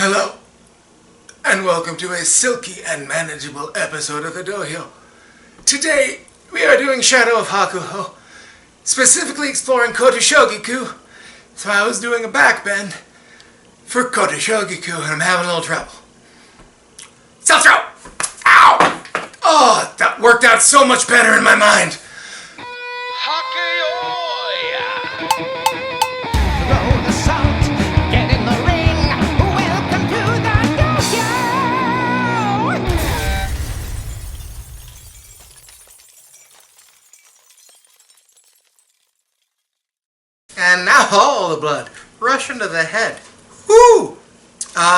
Hello, and welcome to a silky and manageable episode of the Dohyo. Today, we are doing Shadow of Hakuho, specifically exploring Kotoshogiku. So I was doing a backbend for Kotoshogiku, and I'm having a little trouble. Self-throw! Ow! Oh, that worked out so much better in my mind. Hakke-yoi! Throw the salt, get in the ring. Welcome to the Dohyo! And now all the blood rushing to the head. Woo!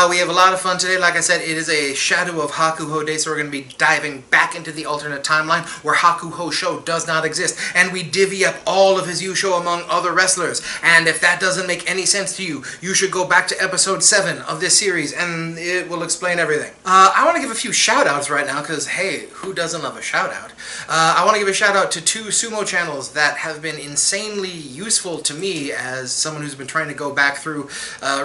We have a lot of fun today. Like I said, it is a Shadow of Hakuho day, so we're going to be diving back into the alternate timeline where Hakuho Show does not exist, and we divvy up all of his Yusho among other wrestlers. And if that doesn't make any sense to you, you should go back to episode 7 of this series, and it will explain everything. I want to give a few shout-outs right now, because, hey, who doesn't love a shout-out? I want to give a shout-out to 2 sumo channels that have been insanely useful to me as someone who's been trying to go back through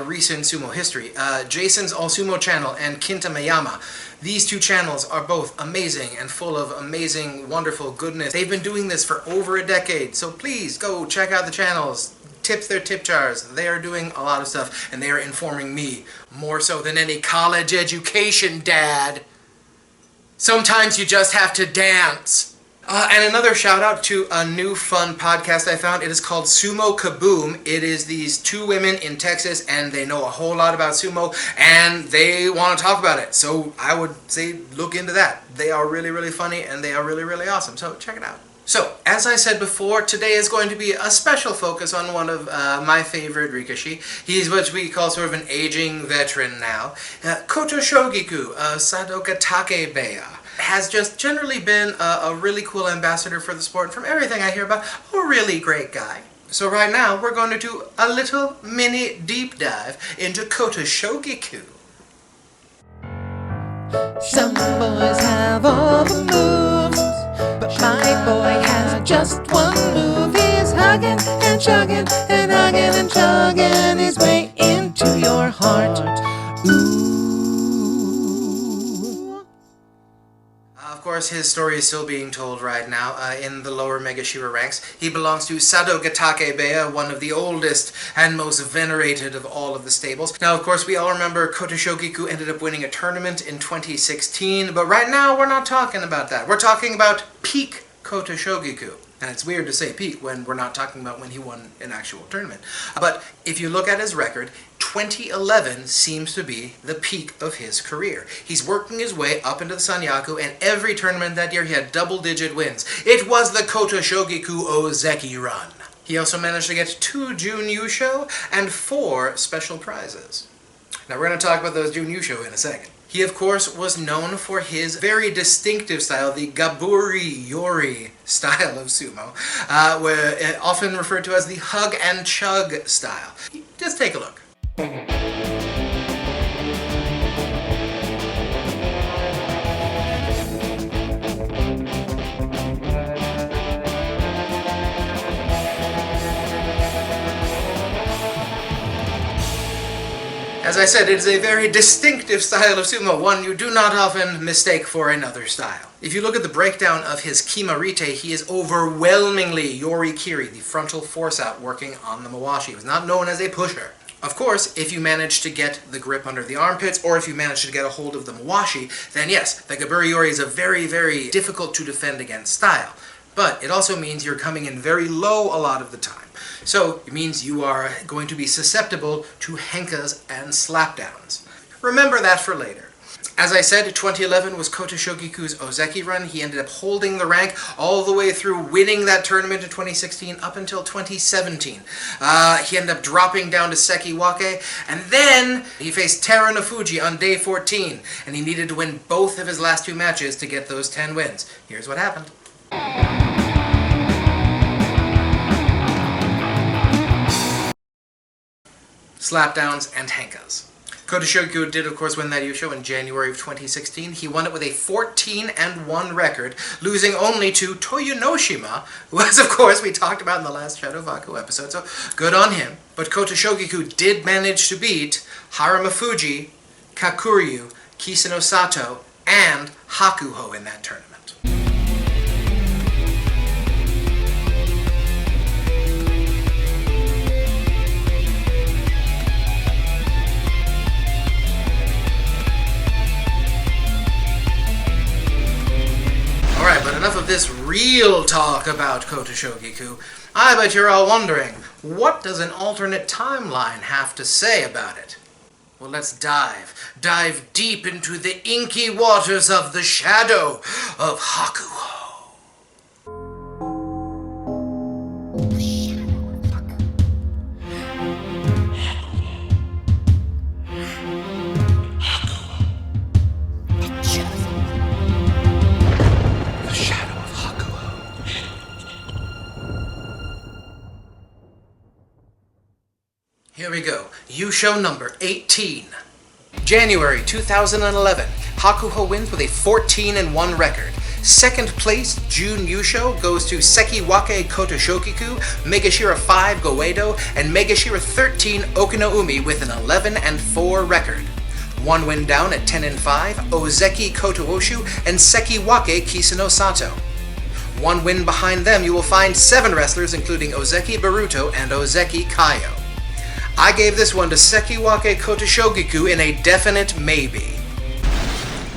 recent sumo history. Jason's All-Sumo channel and Kintamayama. These 2 channels are both amazing and full of amazing, wonderful goodness. They've been doing this for over a decade, so please go check out the channels. Tips their tip jars. They are doing a lot of stuff, and they are informing me more so than any college education, Dad. Sometimes you just have to dance. And another shout out to a new fun podcast I found. It is called Sumo Kaboom. It is these 2 women in Texas, and they know a whole lot about sumo, and they want to talk about it. So I would say look into that. They are really, really funny, and they are really, really awesome. So check it out. So, as I said before, today is going to be a special focus on one of my favorite Rikishi. He's what we call sort of an aging veteran now. Kotoshogiku, Sadogatake Beya, has just generally been a really cool ambassador for the sport. From everything I hear about, a really great guy. So right now, we're going to do a little mini deep dive into Kotoshogiku. Some boys have all the moves, but my boy has just one move. He's hugging and chugging and hugging and chugging his way into your heart. Ooh. Of course, his story is still being told right now in the lower Megashira ranks. He belongs to Sadogatake Beya, one of the oldest and most venerated of all of the stables. Now, of course, we all remember Kotoshogiku ended up winning a tournament in 2016, but right now we're not talking about that. We're talking about peak Kotoshogiku. And it's weird to say peak when we're not talking about when he won an actual tournament. But if you look at his record, 2011 seems to be the peak of his career. He's working his way up into the Sanyaku, and every tournament that year he had double-digit wins. It was the Kotoshogiku Ozeki run. He also managed to get 2 Jun Yusho and 4 special prizes. Now we're going to talk about those Jun Yusho in a second. He, of course, was known for his very distinctive style, the Gaburi-yori style of sumo, often referred to as the hug and chug style. Just take a look. As I said, it is a very distinctive style of sumo, one you do not often mistake for another style. If you look at the breakdown of his kimarite, he is overwhelmingly yori-kiri, the frontal force out working on the mawashi. He was not known as a pusher. Of course, if you manage to get the grip under the armpits, or if you manage to get a hold of the mawashi, then yes, the gaburi-yori is a very, very difficult to defend against style. But it also means you're coming in very low a lot of the time. So it means you are going to be susceptible to henkas and slapdowns. Remember that for later. As I said, 2011 was Kotoshogiku's Ozeki run. He ended up holding the rank all the way through winning that tournament in 2016 up until 2017. He ended up dropping down to Sekiwake, and then he faced Terunofuji on day 14, and he needed to win both of his last 2 matches to get those 10 wins. Here's what happened. Slapdowns and henkas. Kotoshogiku did, of course, win that Yusho in January of 2016. He won it with a 14-1 record, losing only to Toyonoshima, who, as of course, we talked about in the last Shadow of Hakuho episode, so good on him. But Kotoshogiku did manage to beat Haramafuji, Kakuryu, Kiseno Sato, and Hakuho in that tournament. Alright, but enough of this real talk about Kotoshogiku. I bet you're all wondering, what does an alternate timeline have to say about it? Well, let's dive deep into the inky waters of the Shadow of Hakuho. Here we go. Yusho number 18. January 2011. Hakuho wins with a 14-1 record. Second place, June Yusho, goes to Sekiwake Kotoshogiku, Megashira 5 Goeido, and Megashira 13 Okinoumi with an 11-4 record. One win down at 10-5, Ozeki Kotooshu and Sekiwake Kiseno Sato. One win behind them, you will find 7 wrestlers including Ozeki Baruto and Ozeki Kaio. I gave this one to Sekiwake Kotoshogiku in a definite maybe.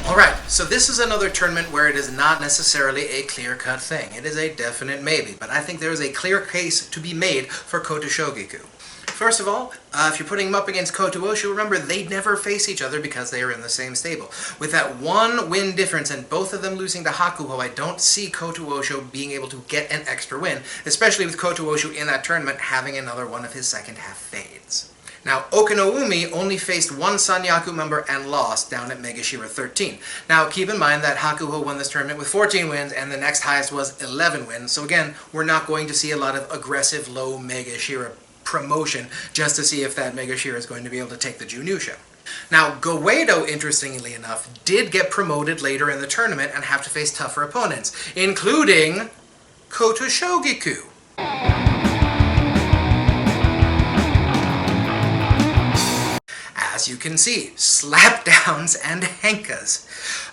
Alright, so this is another tournament where it is not necessarily a clear-cut thing. It is a definite maybe, but I think there is a clear case to be made for Kotoshogiku. First of all, if you're putting them up against Kotooshu, remember they never face each other because they are in the same stable. With that 1 win difference and both of them losing to Hakuho, I don't see Kotooshu being able to get an extra win, especially with Kotooshu in that tournament having another one of his second half fades. Now, Okinoumi only faced 1 Sanyaku member and lost down at Megashira 13. Now, keep in mind that Hakuho won this tournament with 14 wins, and the next highest was 11 wins. So again, we're not going to see a lot of aggressive low Megashira promotion just to see if that Megashira is going to be able to take the Junyusha. Now, Goeido, interestingly enough, did get promoted later in the tournament and have to face tougher opponents, including Kotoshogiku. As you can see, slapdowns and henkas.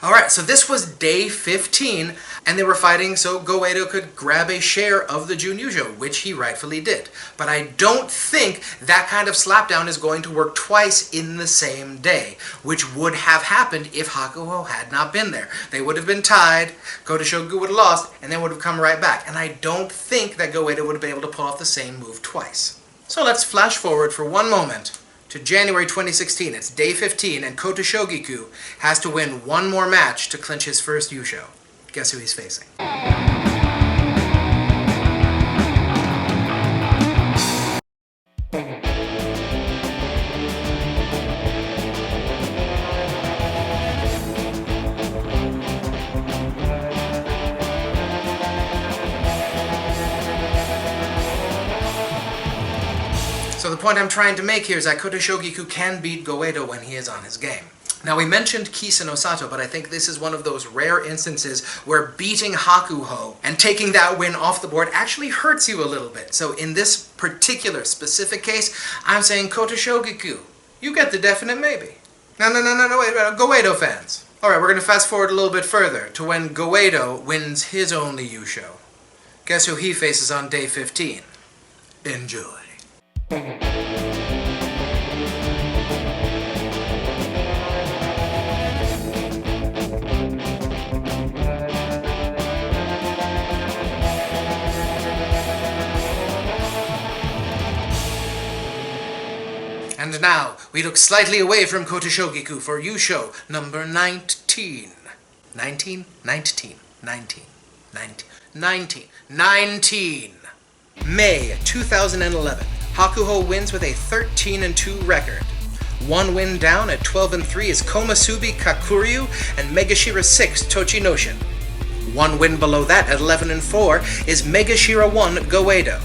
Alright, so this was day 15, and they were fighting so Goeido could grab a share of the Junyusha, which he rightfully did. But I don't think that kind of slapdown is going to work twice in the same day, which would have happened if Hakuho had not been there. They would have been tied, Kotoshogiku would have lost, and then would have come right back. And I don't think that Goeido would have been able to pull off the same move twice. So let's flash forward for one moment to January 2016. It's day 15, and Kotoshogiku has to win one more match to clinch his first Yusho. Guess who he's facing? So the point I'm trying to make here is that Kotoshogiku can beat Goeido when he is on his game. Now, we mentioned Kiseno Sato, but I think this is one of those rare instances where beating Hakuho and taking that win off the board actually hurts you a little bit. So in this particular specific case, I'm saying Kotoshogiku, you get the definite maybe. No, wait, Goeido fans. Alright, we're going to fast forward a little bit further to when Goeido wins his only Yusho. Guess who he faces on day 15? Enjoy. And now, we look slightly away from Kotoshogiku for Yusho number 19. 19? 19. 19. 19. 19. 19. May 2011. Hakuho wins with a 13-2 record. One win down at 12-3 is Komasubi Kakuryu and Megashira 6 Tochinoshin. One win below that at 11-4 is Megashira 1 Goeido.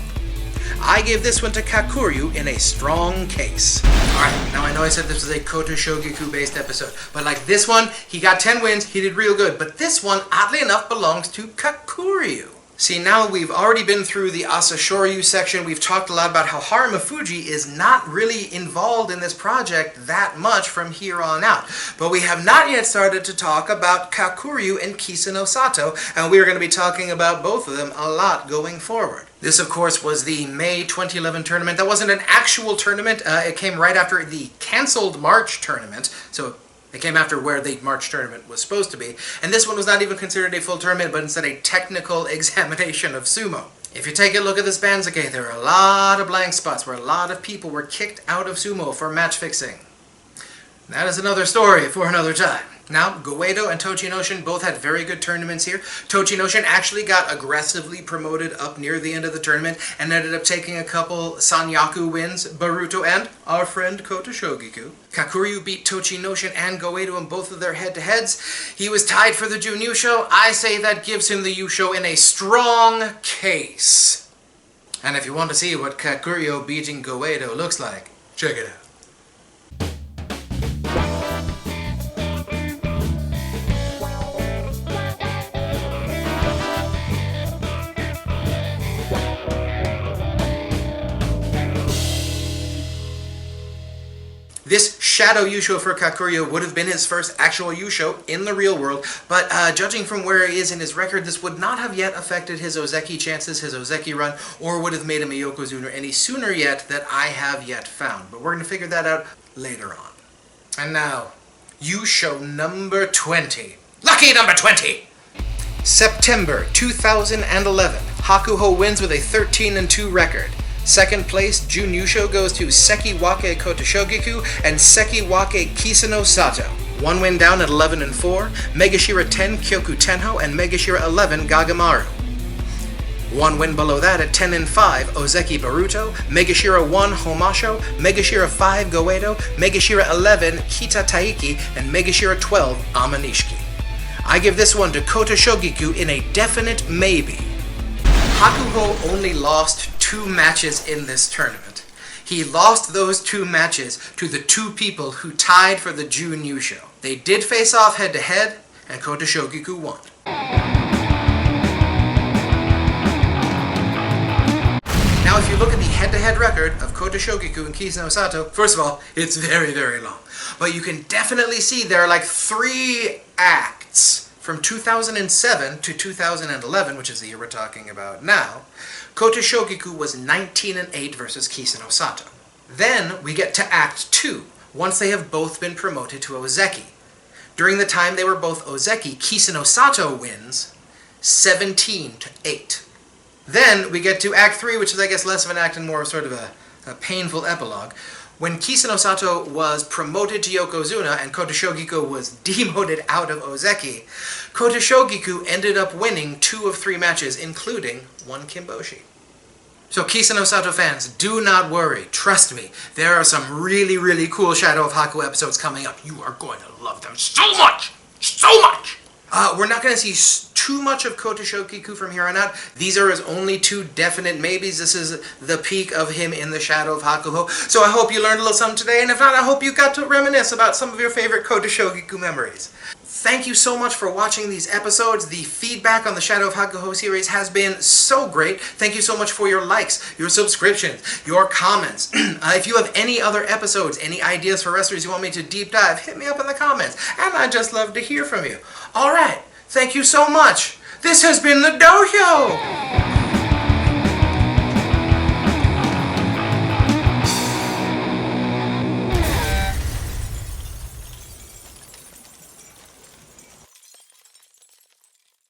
I gave this one to Kakuryu in a strong case. Alright, now I know I said this was a Kotoshogiku based episode, but like this one, he got 10 wins, he did real good, but this one, oddly enough, belongs to Kakuryu. See, now we've already been through the Asashoryu section. We've talked a lot about how Harumafuji is not really involved in this project that much from here on out. But we have not yet started to talk about Kakuryu and Kisano Sato, and we are going to be talking about both of them a lot going forward. This, of course, was the May 2011 tournament. That wasn't an actual tournament. It came right after the canceled March tournament, so it came after where the March tournament was supposed to be. And this one was not even considered a full tournament, but instead a technical examination of sumo. If you take a look at this Banzuke, there are a lot of blank spots where a lot of people were kicked out of sumo for match fixing. That is another story for another time. Now, Goeido and Tochinoshin both had very good tournaments here. Tochinoshin actually got aggressively promoted up near the end of the tournament and ended up taking a couple Sanyaku wins, Baruto and our friend Kotoshogiku. Kakuryu beat Tochinoshin and Goeido in both of their head-to-heads. He was tied for the Jun Yusho. I say that gives him the Yusho in a strong case. And if you want to see what Kakuryu beating Goeido looks like, check it out. This Shadow Yusho for Kakuryu would have been his first actual Yusho in the real world, but judging from where he is in his record, this would not have yet affected his Ozeki chances, his Ozeki run, or would have made him a Yokozuna any sooner yet that I have yet found. But we're going to figure that out later on. And now, Yusho number 20. Lucky number 20! September 2011. Hakuho wins with a 13-2 record. Second place, Jun Yusho goes to Sekiwake Kotoshogiku and Sekiwake Kisano Sato. One win down at 11-4, Megashira 10 Kyoku Tenho and Megashira 11 Gagamaru. One win below that at 10-5, Ozeki Baruto, Megashira 1 Homasho, Megashira 5 Goeido, Megashira 11 Kita Taiki, and Megashira 12 Amanishiki. I give this one to Kotoshogiku in a definite maybe. Hakuho only lost 2 matches in this tournament. He lost those 2 matches to the 2 people who tied for the Jun Yusho. They did face off head-to-head, and Kotoshogiku won. Now, if you look at the head-to-head record of Kotoshogiku and Kisano Sato, first of all, it's very, very long. But you can definitely see there are like 3 acts. From 2007 to 2011, which is the year we're talking about now, Kotoshogiku was 19-8 versus Kisano Sato. Then we get to Act 2, once they have both been promoted to Ozeki. During the time they were both Ozeki, Kisano Sato wins 17-8. Then we get to Act 3, which is I guess less of an act and more sort of a painful epilogue. When Kisano Sato was promoted to Yokozuna and Kotoshogiku was demoted out of Ozeki, Kotoshogiku ended up winning 2 of 3 matches, including 1 Kimboshi. So Kisano Sato fans, do not worry. Trust me, there are some really, really cool Shadow of Hakuho episodes coming up. You are going to love them so much! So much! We're not going to see too much of Kotoshogiku from here on out. These are his only 2 definite maybes. This is the peak of him in the Shadow of Hakuho. So I hope you learned a little something today, and if not, I hope you got to reminisce about some of your favorite Kotoshogiku memories. Thank you so much for watching these episodes. The feedback on the Shadow of Hakuho series has been so great. Thank you so much for your likes, your subscriptions, your comments. If you have any other episodes, any ideas for recipes you want me to deep dive, hit me up in the comments. And I'd just love to hear from you. Alright, thank you so much. This has been the Dohyo!